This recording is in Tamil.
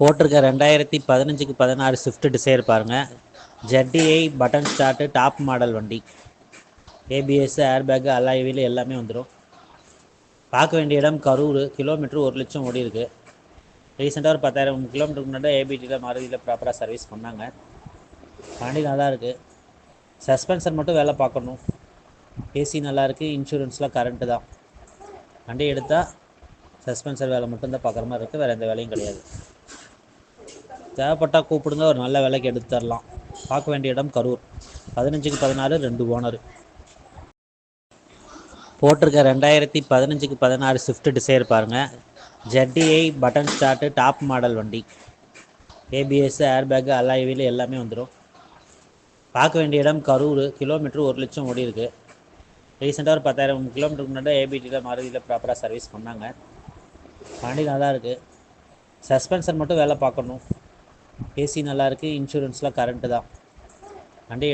போட்டிருக்க 2015க்கு 16 ஸ்விஃப்ட் டிசைர் பாருங்கள். ஜெட்டிஐ பட்டன் ஸ்டார்ட்டு டாப் மாடல் வண்டி. ஏபிஎஸ், ஏர்பேக்கு, அலாய் வீல் எல்லாமே வந்துடும். பார்க்க வேண்டிய இடம் கரூர். கிலோமீட்டர் 1,00,000 ஓடி இருக்குது. ரீசெண்டாக ஒரு 10,000 கிலோமீட்டருக்கு முன்னாடி ஏபிடியில் மாருதியில் ப்ராப்பராக சர்வீஸ் பண்ணாங்க. வண்டி நல்லா இருக்குது. சஸ்பென்சர் மட்டும் வேலை பார்க்கணும். ஏசி நல்லாயிருக்கு. இன்சூரன்ஸில் கரண்ட்டு தான். வண்டி எடுத்தால் சஸ்பென்சர் வேலை மட்டும்தான் பார்க்குற மாதிரி இருக்குது. வேறு எந்த வேலையும் கிடையாது. தேவைப்பட்டால் கூப்பிடுங்க, ஒரு நல்ல விலைக்கு எடுத்து தரலாம். பார்க்க வேண்டிய இடம் கரூர். 15க்கு 16 2 ஓனர். போட்டிருக்க 2015க்கு 16 ஸ்விஃப்ட் டிசைர் பாருங்கள். ஜெட்டிஐ பட்டன் ஸ்டார்ட்டு டாப் மாடல் வண்டி. ஏபிஎஸ், ஏர்பேக்கு, அலாய் வீல் எல்லாமே வந்துடும். பார்க்க வேண்டிய இடம் கரூர். கிலோமீட்டர் 1,00,000 ஓடி இருக்குது. ரீசெண்டாக ஒரு 10,000 கிலோமீட்டருக்கு முன்னாடி ஏபிடியில் மாருதியில் ப்ராப்பராக சர்வீஸ் பண்ணாங்க. வண்டி நல்லா இருக்குது. சஸ்பென்சர் மட்டும் வேலை பார்க்கணும். ஏசி நல்லாயிருக்கு. இன்சூரன்ஸில் கரண்ட்டு தான். வண்டி